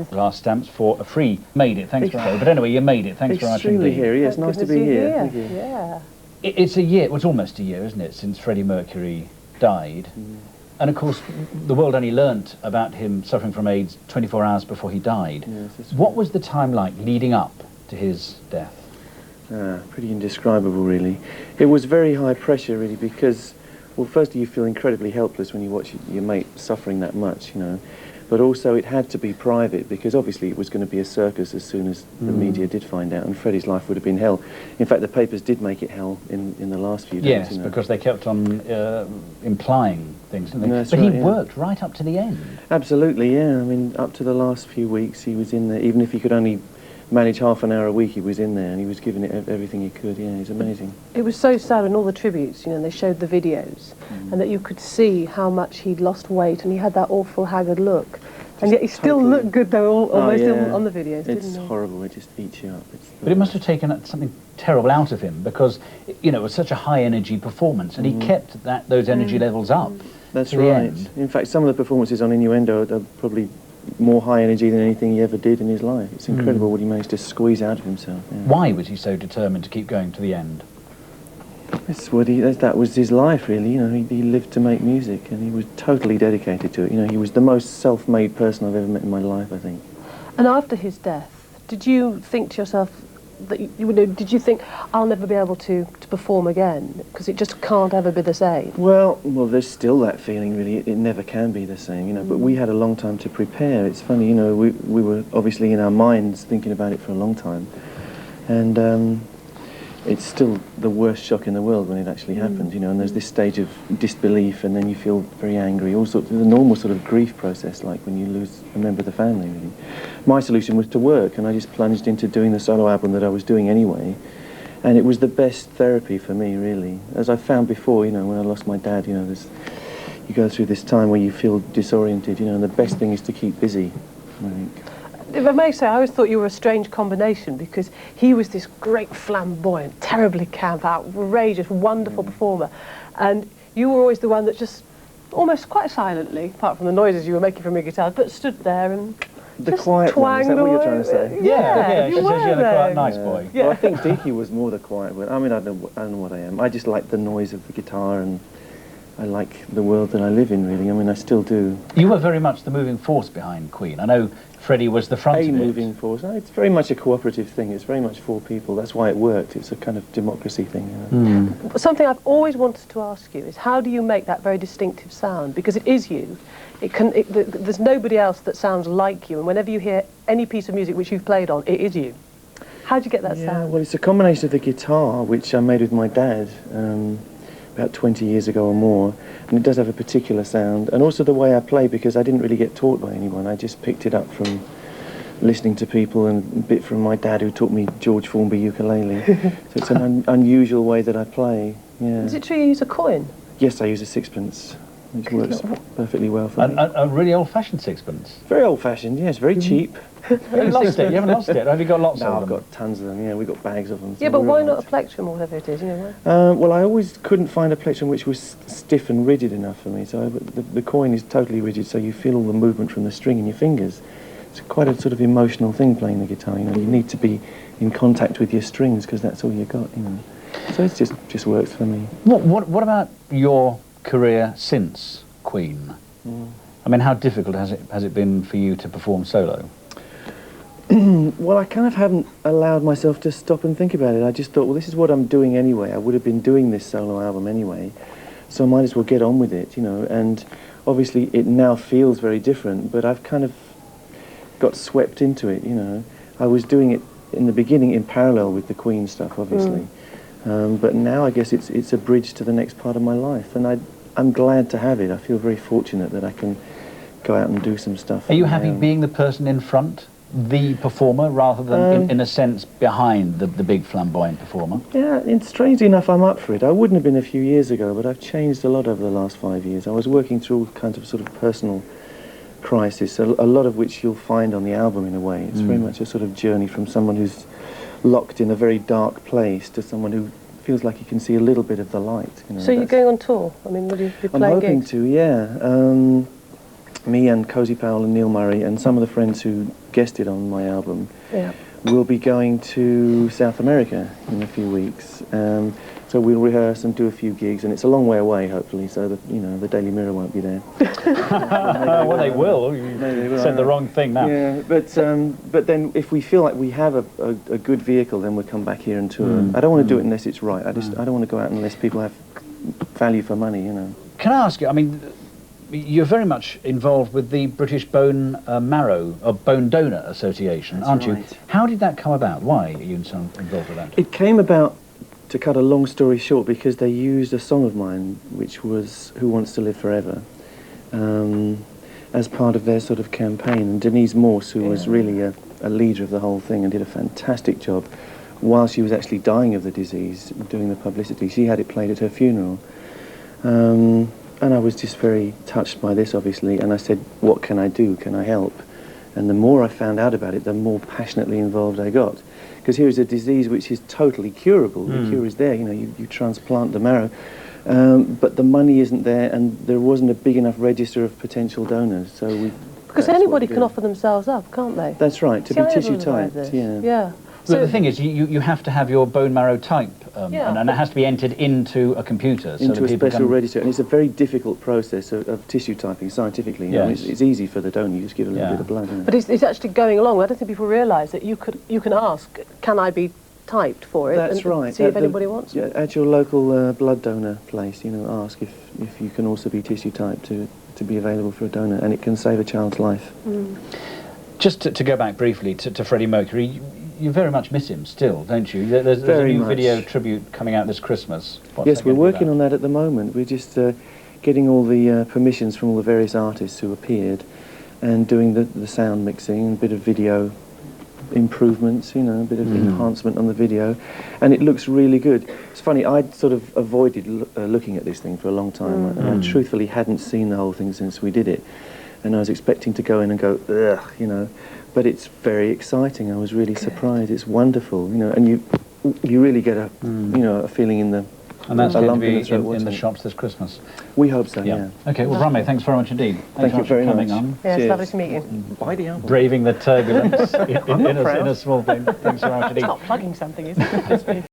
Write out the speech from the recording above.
Glass stamps for a free. Made it, thanks for... But anyway, you made it, thanks for writing Extremely hairy, yes, nice to be here. Thank you. Yeah. It's a year, well, it's almost a year, isn't it, since Freddie Mercury died. And of course, the world only learnt about him suffering from AIDS 24 hours before he died. Yes, what was the time like leading up to his death? Pretty indescribable, really. It was very high pressure, really, because, well, firstly, you feel incredibly helpless when you watch your mate suffering that much, you know. But also it had to be private, because obviously it was going to be a circus as soon as the media did find out, and Freddie's life would have been hell. In fact, the papers did make it hell in the last few days. Yes, you know. because they kept on implying things, didn't they? That's but right, he yeah. worked right up to the end. Absolutely, yeah. I mean, up to the last few weeks he was in there. Even if he could only manage half an hour a week, he was in there, and he was giving it everything he could. Yeah, he's amazing. It was so sad in all the tributes, you know, they showed the videos, and that you could see how much he'd lost weight, and he had that awful haggard look. And yet he still looked good, though, almost on the videos, didn't he? It's horrible, it just eats you up. But it must have taken something terrible out of him, because, you know, it was such a high-energy performance, and he kept those energy levels up. That's to the right. end. In fact, some of the performances on Innuendo are probably more high energy than anything he ever did in his life. It's incredible what he managed to squeeze out of himself. Yeah. Why was he so determined to keep going to the end? That was his life, really. You know, he lived to make music, and he was totally dedicated to it. You know, he was the most self-made person I've ever met in my life, I think. And after his death, did you think to yourself that did you think, I'll never be able to perform again, because it just can't ever be the same? Well, there's still that feeling, really. It never can be the same, you know. But we had a long time to prepare. It's funny, you know. We were obviously in our minds thinking about it for a long time, and it's still the worst shock in the world when it actually happens, you know. And there's this stage of disbelief, and then you feel very angry. All sorts of the normal sort of grief process, like when you lose a member of the family, really. My solution was to work, and I just plunged into doing the solo album that I was doing anyway. And it was the best therapy for me, really. As I found before, you know, when I lost my dad, you know, you go through this time where you feel disoriented, you know, and the best thing is to keep busy, I think. If I may say, I always thought you were a strange combination, because he was this great flamboyant, terribly camp, outrageous, wonderful performer, and you were always the one that just almost quite silently, apart from the noises you were making from your guitar, but stood there and the quiet one, is that what you're trying to say? Yeah, she says you're the quiet, nice boy. Yeah. Well, I think Deaky was more the quiet one. I mean, I don't know what I am. I just like the noise of the guitar, and I like the world that I live in, really. I mean, I still do. You were very much the moving force behind Queen. I know Freddie was the front of it. Moving force. No, it's very much a cooperative thing. It's very much for people. That's why it worked. It's a kind of democracy thing. You know? Something I've always wanted to ask you is, how do you make that very distinctive sound? Because it is you. There's nobody else that sounds like you, and whenever you hear any piece of music which you've played on, it is you. How do you get that sound? Well, it's a combination of the guitar, which I made with my dad about 20 years ago or more, and it does have a particular sound, and also the way I play, because I didn't really get taught by anyone. I just picked it up from listening to people, and a bit from my dad, who taught me George Formby ukulele. So it's an unusual way that I play. Yeah. Is it true you use a coin? Yes, I use a sixpence, which works perfectly well for me. A really old-fashioned sixpence? Very old-fashioned, yes, very cheap. You haven't lost it? You haven't lost it? Have you got lots of them? No, I've got tons of them, yeah, we've got bags of them. Yeah, but why not a plectrum or whatever it is, you know? Well, I always couldn't find a plectrum which was stiff and rigid enough for me, so the coin is totally rigid, so you feel all the movement from the string in your fingers. It's quite a sort of emotional thing, playing the guitar, you know. You need to be in contact with your strings, because that's all you got, you know. So it just works for me. What about your career since Queen? I mean, how difficult has it been for you to perform solo? Well, I kind of haven't allowed myself to stop and think about it. I just thought, well, this is what I'm doing anyway. I would have been doing this solo album anyway, so I might as well get on with it, you know. And obviously it now feels very different, but I've kind of got swept into it, you know. I was doing it in the beginning in parallel with the Queen stuff, obviously. But now I guess it's a bridge to the next part of my life, and I'm glad to have it. I feel very fortunate that I can go out and do some stuff. Are you happy being the person in front, the performer, rather than, in a sense, behind the big flamboyant performer? Yeah, and strangely enough, I'm up for it. I wouldn't have been a few years ago, but I've changed a lot over the last 5 years. I was working through all kinds of sort of personal crisis, a lot of which you'll find on the album in a way. It's very much a sort of journey from someone who's locked in a very dark place to someone who feels like you can see a little bit of the light. You know, so you're going on tour? I mean, will you be playing gigs? I'm hoping to, yeah. Me and Cozy Powell and Neil Murray and some of the friends who guested on my album, Yeah. will be going to South America in a few weeks. So we'll rehearse and do a few gigs, and it's a long way away, hopefully, so that, you know, the Daily Mirror won't be there. Well, they will. You Maybe they will, said the wrong thing now. Yeah, but then if we feel like we have a good vehicle, then we'll come back here and tour. I don't want to do it unless it's right. I don't want to go out unless people have value for money, you know. Can I ask you, I mean, you're very much involved with the British Bone Marrow, or Bone Donor Association, aren't you? right. How did that come about? Why are you so involved with that? It came about, to cut a long story short, because they used a song of mine, which was Who Wants to Live Forever, as part of their sort of campaign. And Denise Morse, who was really a leader of the whole thing and did a fantastic job while she was actually dying of the disease, doing the publicity, she had it played at her funeral. And I was just very touched by this, obviously, and I said, what can I do? Can I help? And the more I found out about it, the more passionately involved I got. Because here is a disease which is totally curable. The cure is there, you know, you transplant the marrow. But the money isn't there, and there wasn't a big enough register of potential donors. So Because anybody can offer themselves up, can't they? That's right, to See, be I tissue never realised typed, this. yeah. Yeah. So the thing is, you have to have your bone marrow type, and it has to be entered into a computer. So Into that a people special can... register, and it's a very difficult process of tissue typing scientifically. You know, Yes. it's easy for the donor, you just give a little bit of blood. You know. But it's actually going along. I don't think people realise that you can ask, can I be typed for it? That's and right. See if anybody wants it. At your local blood donor place, you know, ask if you can also be tissue typed to be available for a donor, and it can save a child's life. Just to go back briefly to Freddie Mercury, you very much miss him still, don't you? There's a Very new much. video tribute coming out this Christmas. What's Yes, that we're going to be working about? on that at the moment. We're just getting all the permissions from all the various artists who appeared and doing the sound mixing, a bit of video improvements, you know, a bit of enhancement on the video, and it looks really good. It's funny, I'd sort of avoided looking at this thing for a long time, and I truthfully hadn't seen the whole thing since we did it, and I was expecting to go in and go, ugh, you know, but it's very exciting. I was really surprised. It's wonderful, you know, and you really get a you know, a feeling in the And that's a going to lump be the throat in the watching it. shops this Christmas. We hope so, yeah. Okay, well, Rame, thanks very much indeed. Thank you very for coming much. on. Yeah, it's Cheers. lovely to meet you. Buy the album. Braving the turbulence in not proud. a small thing. Thanks very much indeed. It's not plugging something, is it?